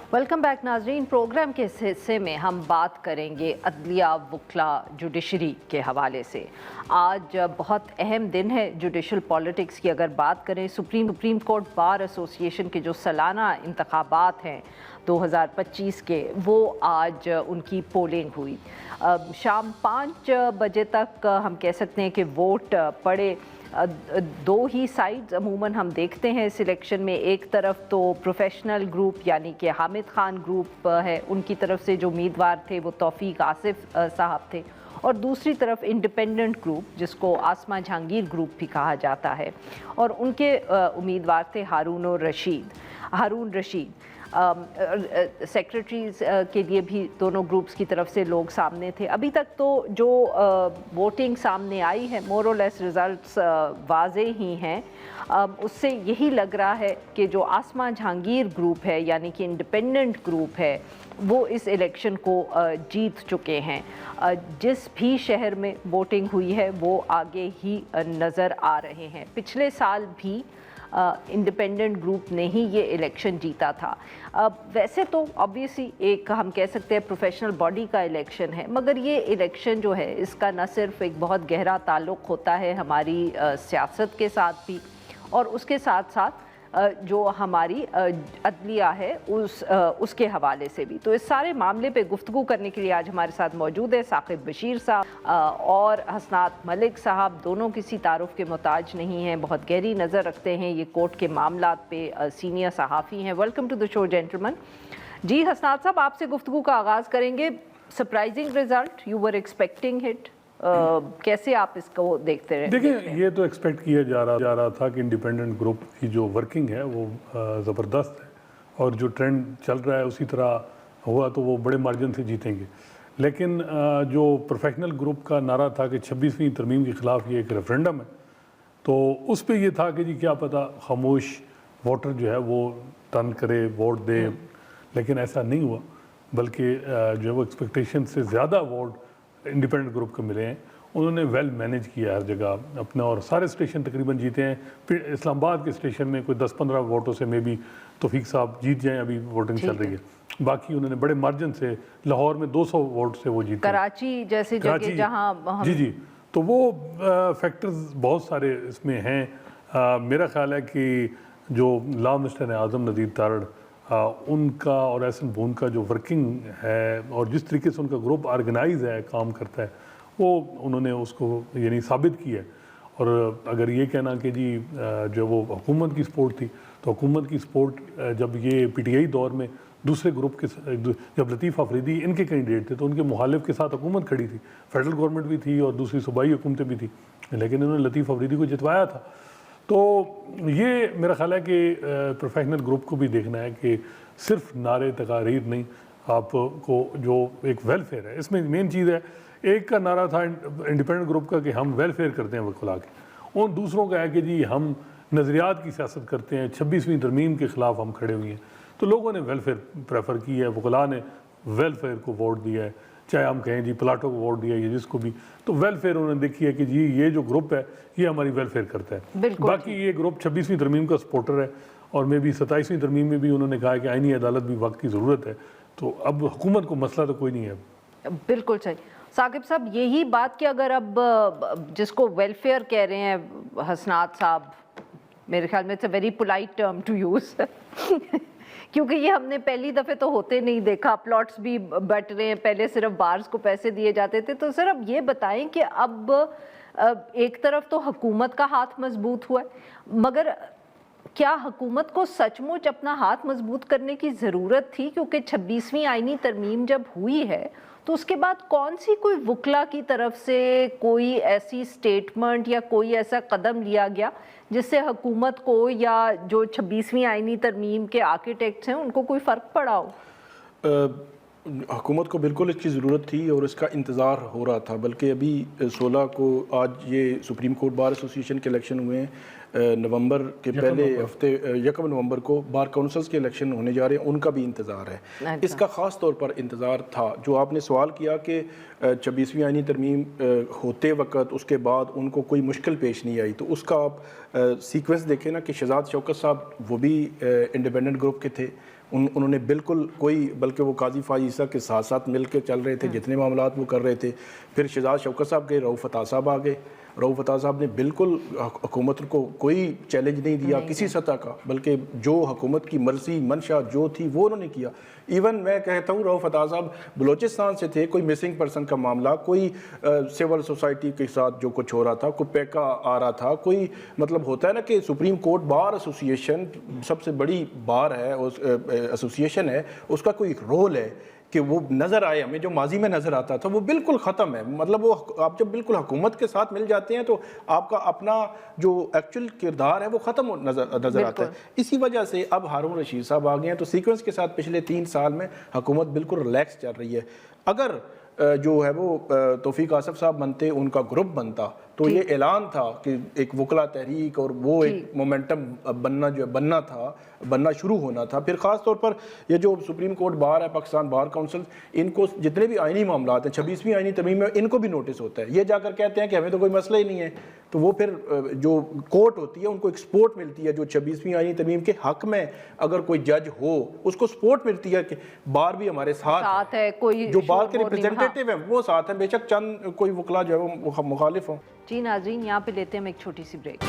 Welcome back नाजरीन। Programme के इस हिस्से में हम बात करेंगे अदलिया, वकला, जुडिशरी के हवाले से। आज बहुत अहम दिन है जुडिशल पॉलिटिक्स की। अगर बात करें सुप्रीम कोर्ट बार एसोसिएशन के जो सालाना इंतखाबात हैं 2025 के, वो आज उनकी पोलिंग हुई। शाम 5 बजे तक हम कह सकते हैं कि वोट पड़े। दो ही साइड्स अमूमन हम देखते हैं इस इलेक्शन में। एक तरफ तो प्रोफेशनल ग्रुप यानी कि हामिद खान ग्रुप है, उनकी तरफ से जो उम्मीदवार थे वो तौफीक आसिफ साहब थे, और दूसरी तरफ इंडिपेंडेंट ग्रुप जिसको आसमा जहांगीर ग्रुप भी कहा जाता है, और उनके उम्मीदवार थे हारून रशीद। सेक्रेटरीज के लिए भी दोनों ग्रुप्स की तरफ से लोग सामने थे। अभी तक तो जो वोटिंग सामने आई है, मोर और लेस रिजल्ट्स वाज़े ही हैं। उससे यही लग रहा है कि जो आसमा जहांगीर ग्रुप है यानी कि इंडिपेंडेंट ग्रुप है, वो इस इलेक्शन को जीत चुके हैं। जिस भी शहर में वोटिंग हुई है वो आगे ही नज़र आ रहे हैं। पिछले साल भी इंडिपेंडेंट ग्रुप ने ही ये इलेक्शन जीता था। वैसे तो ऑब्वियसली एक हम कह सकते हैं प्रोफेशनल बॉडी का इलेक्शन है, मगर ये इलेक्शन जो है इसका न सिर्फ एक बहुत गहरा ताल्लुक़ होता है हमारी सियासत के साथ भी, और उसके साथ साथ जो हमारी अदलिया है उसके हवाले से भी। तो इस सारे मामले पे गुफ्तगू करने के लिए आज हमारे साथ मौजूद है साकिब बशीर साहब और हसनात मलिक साहब। दोनों किसी तारुफ के मोहताज नहीं हैं, बहुत गहरी नज़र रखते हैं ये कोर्ट के मामलात पे, सीनियर सहाफ़ी हैं। Welcome to the show gentleman. जी हसनात साहब, आपसे गुफ्तगू का आगाज़ करेंगे। Surprising result, you were expecting it, कैसे आप इसको देखते रहे? देखिए, ये तो एक्सपेक्ट किया जा रहा था कि इंडिपेंडेंट ग्रुप की जो वर्किंग है वो ज़बरदस्त है, और जो ट्रेंड चल रहा है उसी तरह हुआ तो वो बड़े मार्जिन से जीतेंगे। लेकिन जो प्रोफेशनल ग्रुप का नारा था कि 26वीं तरमीम के ख़िलाफ़ ये एक रेफरेंडम है, तो उस पर ये था कि जी क्या पता खामोश वोटर जो है वो टर्न करे, वोट दे। लेकिन ऐसा नहीं हुआ, बल्कि जो है वो एक्सपेक्टेशन से ज़्यादा वोट इंडिपेंडेंट ग्रुप को मिले हैं। उन्होंने वेल मैनेज किया हर जगह अपना, और सारे स्टेशन तकरीबन जीते हैं। फिर इस्लामाबाद के स्टेशन में कोई 10-15 वोटों से मे भी तौफीक साहब जीत जाएं, अभी वोटिंग चल रही है। बाकी उन्होंने बड़े मार्जिन से, लाहौर में 200 वोट से वो जीते। कराची जैसे जगह जहां जी, तो वो फैक्टर्स बहुत सारे इसमें हैं। मेरा ख्याल है कि जो लॉ मिनिस्टर हैं आज़म नदीर तारड़, उनका और एहसन बून का जो वर्किंग है और जिस तरीके से उनका ग्रुप ऑर्गेनाइज है, काम करता है, वो उन्होंने उसको यानी साबित किया है। और अगर ये कहना कि जी जो वो हुकूमत की सपोर्ट थी, तो हुकूमत की सपोर्ट जब ये पीटीआई दौर में दूसरे ग्रुप के जब लतीफ़ अफरीदी इनके कैंडिडेट थे तो उनके मुखालिफ के साथ हुकूमत खड़ी थी, फेडरल गवर्नमेंट भी थी और दूसरी सूबाई हुकूमतें भी थी, लेकिन इन्होंने लतीफ़ अफरीदी को जितवाया था। तो ये मेरा ख्याल है कि प्रोफेशनल ग्रुप को भी देखना है कि सिर्फ नारे तकारीर नहीं, आपको जो एक वेलफेयर है, इसमें मेन चीज़ है। एक का नारा था इंडिपेंडेंट ग्रुप का कि हम वेलफेयर करते हैं वकला के, और दूसरों का है कि जी हम नज़रियात की सियासत करते हैं, 26वीं तरमीम के ख़िलाफ़ हम खड़े हुए हैं। तो लोगों ने वेलफेयर प्रेफर की है, वकला ने वेलफेयर को वोट दिया है, चाहे हम कहें जी प्लाटो को वोट दिया है, जिसको भी, तो वेलफेयर उन्होंने देखी है कि जी ये जो ग्रुप है ये हमारी वेलफेयर करता है। बाकी ये ग्रुप 26वीं तरमीम का सपोर्टर है, और मे भी 27वीं तरमीम में भी उन्होंने कहा है कि आईनी अदालत भी वक्त की ज़रूरत है। तो अब हुकूमत को मसला तो कोई नहीं है। बिल्कुल सही साकिब साहब, यही बात कि अगर अब जिसको वेलफेयर कह रहे हैं हसनात साहब, मेरे ख्याल में it's a very polite term to use क्योंकि ये हमने पहली दफ़े तो होते नहीं देखा। प्लॉट्स भी बट रहे हैं, पहले सिर्फ बार्स को पैसे दिए जाते थे। तो सर अब ये बताएं कि अब एक तरफ तो हुकूमत का हाथ मजबूत हुआ है, मगर क्या हुकूमत को सचमुच अपना हाथ मजबूत करने की ज़रूरत थी? क्योंकि 26वीं आईनी तरमीम जब हुई है तो उसके बाद कौन सी कोई वकला की तरफ से कोई ऐसी स्टेटमेंट या कोई ऐसा कदम लिया गया जिससे हुकूमत को या जो 26वीं आईनी तरमीम के आर्किटेक्ट्स हैं उनको कोई फ़र्क पड़ा हो? हुकूमत को बिल्कुल इसकी ज़रूरत थी और इसका इंतज़ार हो रहा था। बल्कि अभी 16 को आज ये सुप्रीम कोर्ट बार एसोसिएशन के इलेक्शन हुए हैं, نومبر کے پہلے ہفتے 1 نومبر کو بار کونسلز کے الیکشن ہونے جا رہے ہیں، ان کا بھی انتظار ہے۔ اس کا خاص طور پر انتظار تھا جو آپ نے سوال کیا کہ 26ویں آئینی ترمیم ہوتے وقت اس کے بعد ان کو کوئی مشکل پیش نہیں آئی، تو اس کا آپ سیکوینس دیکھیں نا کہ شہزاد شوکت صاحب وہ بھی انڈیپینڈنٹ گروپ کے تھے، انہوں نے بالکل کوئی، بلکہ وہ قاضی فاضل عیسیٰ کے ساتھ ساتھ مل کے چل رہے تھے، جتنے معاملات وہ کر رہے تھے۔ پھر شہزاد شوکت صاحب گئے، رؤف عطا صاحب آ گئے، رؤف عطا صاحب نے بالکل حکومت کو کوئی چیلنج نہیں دیا کسی سطح کا، بلکہ جو حکومت کی مرضی منشا جو تھی وہ انہوں نے کیا۔ ایون میں کہتا ہوں رؤف عطا صاحب بلوچستان سے تھے، کوئی مسنگ پرسن کا معاملہ، کوئی سول سوسائٹی کے ساتھ جو کچھ ہو رہا تھا، کوئی پیکا آ رہا تھا، کوئی مطلب ہوتا ہے نا کہ سپریم کورٹ بار ایسوسی ایشن سب سے بڑی بار ہے، ایسوسیشن ہے، اس کا کوئی رول ہے کہ وہ نظر آئے ہمیں، جو ماضی میں نظر آتا تھا وہ بالکل ختم ہے۔ مطلب وہ آپ جب بالکل حکومت کے ساتھ مل جاتے ہیں تو آپ کا اپنا جو ایکچوئل کردار ہے وہ ختم نظر آتا ہے۔ اسی وجہ سے اب ہارون رشید صاحب آ گئے ہیں، تو سیکوینس کے ساتھ پچھلے 3 سال میں حکومت بالکل ریلیکس چل رہی ہے۔ اگر جو ہے وہ توفیق آصف صاحب بنتے، ان کا گروپ بنتا، تو یہ اعلان تھا کہ ایک وکلا تحریک اور وہ ایک مومنٹم بننا شروع ہونا تھا۔ پھر خاص طور پر یہ جو سپریم کورٹ بار ہے، پاکستان بار کونسل، ان کو جتنے بھی آئینی معاملات ہیں 26ویں آئینی ترمیم میں ان کو بھی نوٹس ہوتا ہے، یہ جا کر کہتے ہیں کہ ہمیں تو کوئی مسئلہ ہی نہیں ہے، تو وہ پھر جو کورٹ ہوتی ہے ان کو ایک سپورٹ ملتی ہے، جو 26ویں آئینی ترمیم کے حق میں اگر کوئی جج ہو اس کو سپورٹ ملتی ہے کہ بار بھی ہمارے ساتھ ہے، کوئی جو بار کے ریپرزینٹیٹیو ہیں وہ ساتھ ہیں، بے شک چند کوئی وکلا جو ہے وہ مخالف ہوں۔ جی ناظرین، یہاں پہ لیتے ہیں ہم ایک چھوٹی سی بریک۔